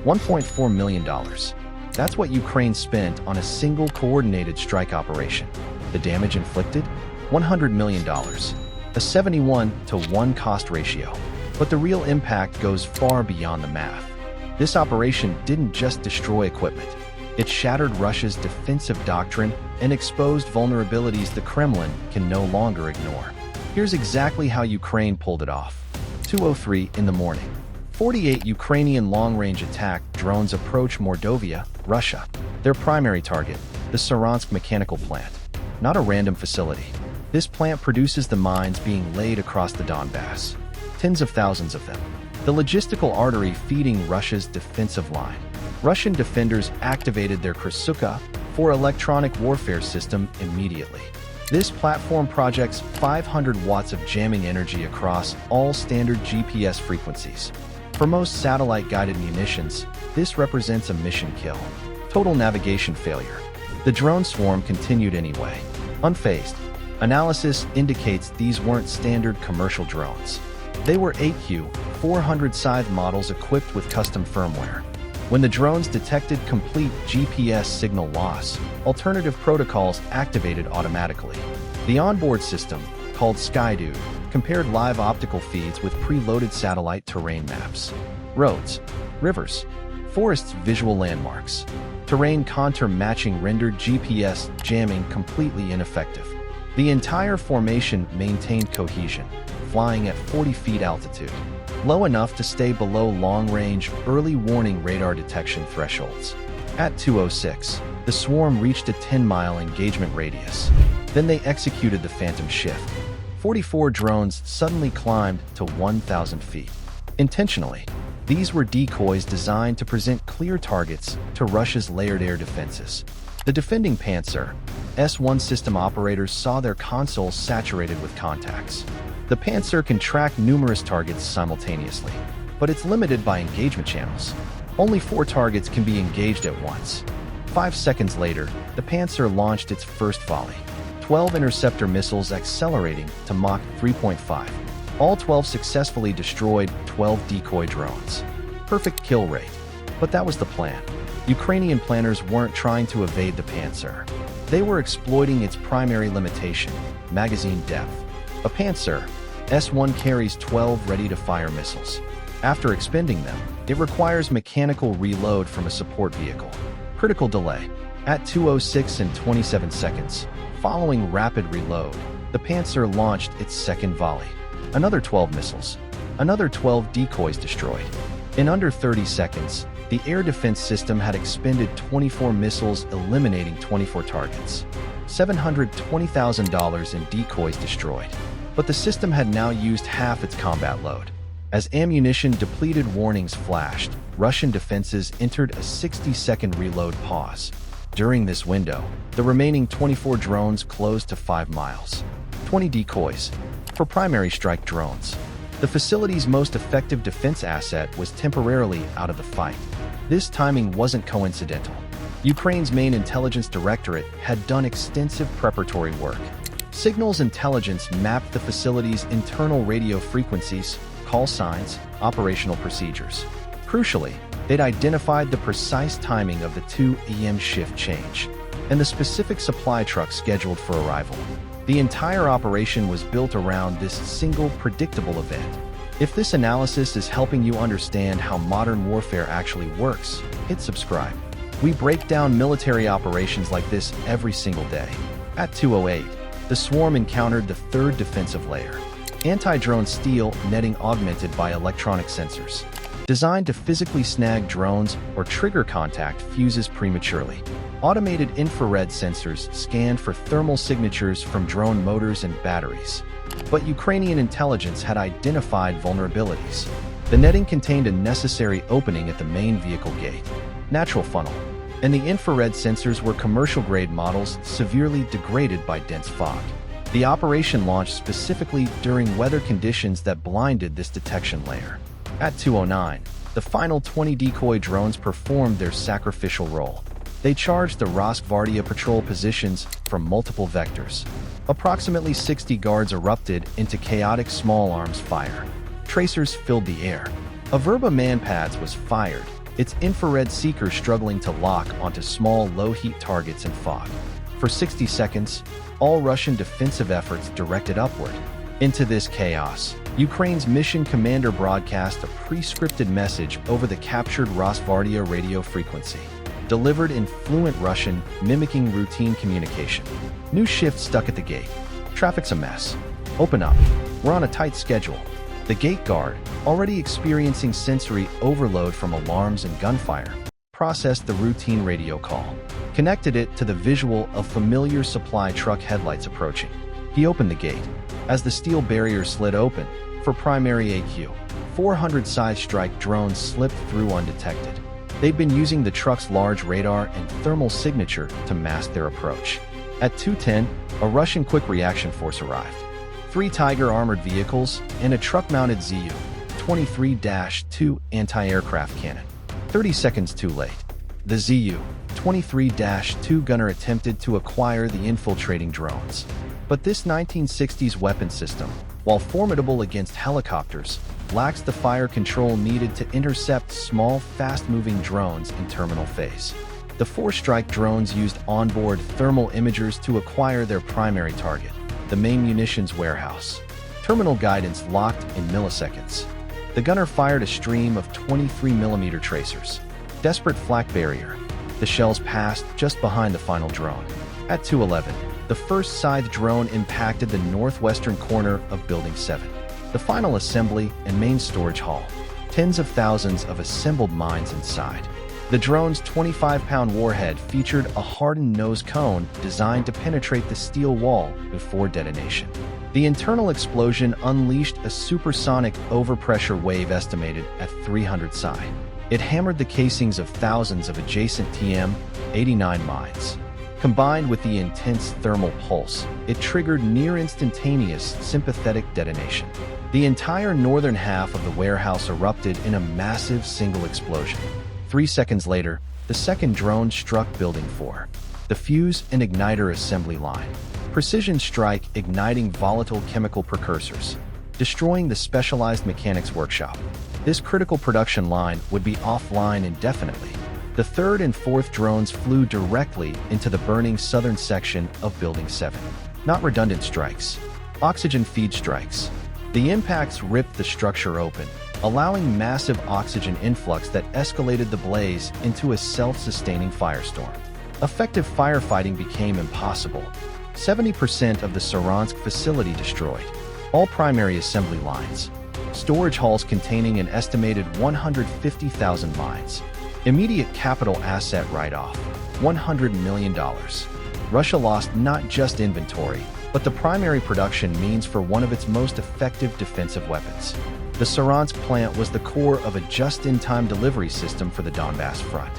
$1.4 million. That's what Ukraine spent on a single coordinated strike operation. The damage inflicted? $100 million. A 71-to-1 cost ratio. But the real impact goes far beyond the math. This operation didn't just destroy equipment. It shattered Russia's defensive doctrine and exposed vulnerabilities the Kremlin can no longer ignore. Here's exactly how Ukraine pulled it off. 2:03 in the morning. 48 Ukrainian long-range attack drones approach Mordovia, Russia. Their primary target, the Saransk mechanical plant. Not a random facility. This plant produces the mines being laid across the Donbass. Tens of thousands of them. The logistical artery feeding Russia's defensive line. Russian defenders activated their Krasuka for electronic warfare system immediately. This platform projects 500 watts of jamming energy across all standard GPS frequencies. For most satellite-guided munitions, this represents a mission kill. Total navigation failure. The drone swarm continued anyway. Unfazed. Analysis indicates these weren't standard commercial drones. They were AQ-400 Scythe models equipped with custom firmware. When the drones detected complete GPS signal loss, alternative protocols activated automatically. The onboard system, called SkyDude, compared live optical feeds with preloaded satellite terrain maps. Roads, rivers, forests, visual landmarks. Terrain contour matching rendered GPS jamming completely ineffective. The entire formation maintained cohesion, flying at 40 feet altitude, low enough to stay below long-range early warning radar detection thresholds. At 2:06, the swarm reached a 10-mile engagement radius. Then they executed the phantom shift. 44 drones suddenly climbed to 1,000 feet. Intentionally, these were decoys designed to present clear targets to Russia's layered air defenses. The defending Pantsir-S1 system operators saw their consoles saturated with contacts. The Pantsir can track numerous targets simultaneously, but it's limited by engagement channels. Only 4 targets can be engaged at once. 5 seconds later, the Pantsir launched its first volley. 12 interceptor missiles accelerating to Mach 3.5. All 12 successfully destroyed 12 decoy drones. Perfect kill rate. But that was the plan. Ukrainian planners weren't trying to evade the Pantsir. They were exploiting its primary limitation, magazine depth. A Pantsir-S1 carries 12 ready-to-fire missiles. After expending them, it requires mechanical reload from a support vehicle. Critical delay. At 2:06 and 27 seconds, following rapid reload, the Pantsir launched its second volley. Another 12 missiles. Another 12 decoys destroyed. In under 30 seconds, the air defense system had expended 24 missiles, eliminating 24 targets. $720,000 in decoys destroyed. But the system had now used half its combat load. As ammunition depleted, warnings flashed. Russian defenses entered a 60-second reload pause. During this window, the remaining 24 drones closed to 5 miles. 20 decoys. For primary strike drones, the facility's most effective defense asset was temporarily out of the fight. This timing wasn't coincidental. Ukraine's main intelligence directorate had done extensive preparatory work. Signals intelligence mapped the facility's internal radio frequencies, call signs, operational procedures. Crucially, they'd identified the precise timing of the 2 a.m. shift change and the specific supply truck scheduled for arrival. The entire operation was built around this single predictable event. If this analysis is helping you understand how modern warfare actually works, hit subscribe. We break down military operations like this every single day. At 2:08, the swarm encountered the third defensive layer. Anti-drone steel netting augmented by electronic sensors. Designed to physically snag drones or trigger contact fuses prematurely. Automated infrared sensors scanned for thermal signatures from drone motors and batteries. But Ukrainian intelligence had identified vulnerabilities. The netting contained a necessary opening at the main vehicle gate, natural funnel, and the infrared sensors were commercial-grade models severely degraded by dense fog. The operation launched specifically during weather conditions that blinded this detection layer. At 2:09, the final 20 decoy drones performed their sacrificial role. They charged the Roskvardia patrol positions from multiple vectors. Approximately 60 guards erupted into chaotic small arms fire. Tracers filled the air. A Verba manpads was fired, its infrared seeker struggling to lock onto small, low-heat targets in fog. For 60 seconds, all Russian defensive efforts directed upward. Into this chaos, Ukraine's mission commander broadcast a pre-scripted message over the captured Rosgvardia radio frequency, delivered in fluent Russian, mimicking routine communication. New shift stuck at the gate. Traffic's a mess. Open up. We're on a tight schedule. The gate guard, already experiencing sensory overload from alarms and gunfire, processed the routine radio call, connected it to the visual of familiar supply truck headlights approaching. He opened the gate. As the steel barrier slid open, for primary AQ, 400 strike drones slipped through undetected. They'd been using the truck's large radar and thermal signature to mask their approach. At 2:10, a Russian quick reaction force arrived. 3 Tiger armored vehicles and a truck-mounted Zu-23-2 anti-aircraft cannon. 30 seconds too late. The Zu-23-2 gunner attempted to acquire the infiltrating drones. But this 1960s weapon system, while formidable against helicopters, lacks the fire control needed to intercept small, fast-moving drones in terminal phase. The 4-strike drones used onboard thermal imagers to acquire their primary target, the main munitions warehouse. Terminal guidance locked in milliseconds. The gunner fired a stream of 23mm tracers. Desperate flak barrier. The shells passed just behind the final drone. At 2:11, the first scythe drone impacted the northwestern corner of Building 7, the final assembly and main storage hall. Tens of thousands of assembled mines inside. The drone's 25-pound warhead featured a hardened nose cone designed to penetrate the steel wall before detonation. The internal explosion unleashed a supersonic overpressure wave estimated at 300 psi. It hammered the casings of thousands of adjacent TM-89 mines. Combined with the intense thermal pulse, it triggered near-instantaneous sympathetic detonation. The entire northern half of the warehouse erupted in a massive single explosion. 3 seconds later, the second drone struck Building 4, the fuse and igniter assembly line. Precision strike igniting volatile chemical precursors, destroying the specialized mechanics workshop. This critical production line would be offline indefinitely. The third and fourth drones flew directly into the burning southern section of Building 7. Not redundant strikes. Oxygen feed strikes. The impacts ripped the structure open, allowing massive oxygen influx that escalated the blaze into a self-sustaining firestorm. Effective firefighting became impossible. 70% of the Saransk facility destroyed. All primary assembly lines. Storage halls containing an estimated 150,000 mines. Immediate capital asset write-off, $100 million. Russia lost not just inventory, but the primary production means for one of its most effective defensive weapons. The Saransk plant was the core of a just-in-time delivery system for the Donbass front.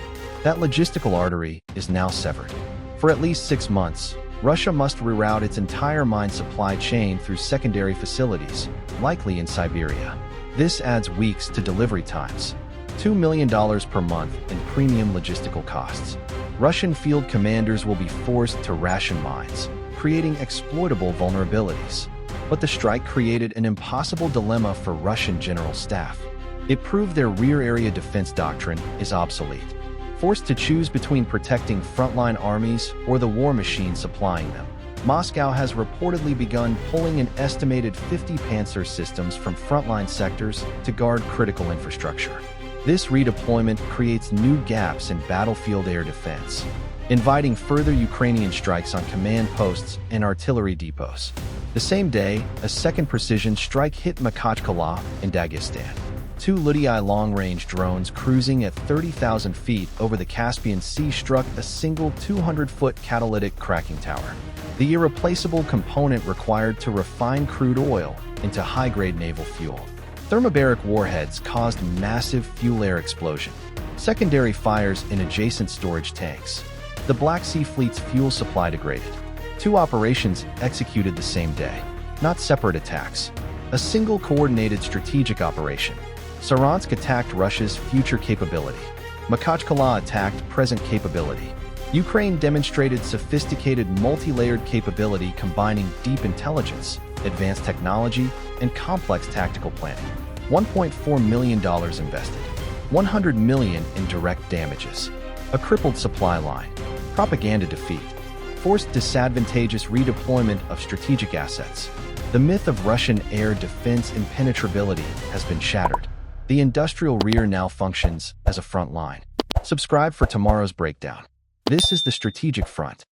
That logistical artery is now severed. For at least 6 months, Russia must reroute its entire mine supply chain through secondary facilities, likely in Siberia. This adds weeks to delivery times. $2 million per month in premium logistical costs. Russian field commanders will be forced to ration mines, creating exploitable vulnerabilities. But the strike created an impossible dilemma for Russian general staff. It proved their rear area defense doctrine is obsolete. Forced to choose between protecting frontline armies or the war machine supplying them, Moscow has reportedly begun pulling an estimated 50 Pantsir systems from frontline sectors to guard critical infrastructure. This redeployment creates new gaps in battlefield air defense, inviting further Ukrainian strikes on command posts and artillery depots. The same day, a second precision strike hit Makhachkala in Dagestan. 2 Ludii long-range drones cruising at 30,000 feet over the Caspian Sea struck a single 200-foot catalytic cracking tower, the irreplaceable component required to refine crude oil into high-grade naval fuel. Thermobaric warheads caused massive fuel-air explosion. Secondary fires in adjacent storage tanks. The Black Sea Fleet's fuel supply degraded. 2 operations executed the same day, not separate attacks. A single coordinated strategic operation. Saransk attacked Russia's future capability. Makhachkala attacked present capability. Ukraine demonstrated sophisticated multi-layered capability combining deep intelligence, advanced technology, and complex tactical planning. $1.4 million invested. 100 million in direct damages. A crippled supply line. Propaganda defeat. Forced disadvantageous redeployment of strategic assets. The myth of Russian air defense impenetrability has been shattered. The industrial rear now functions as a front line. Subscribe for tomorrow's breakdown. This is the strategic front.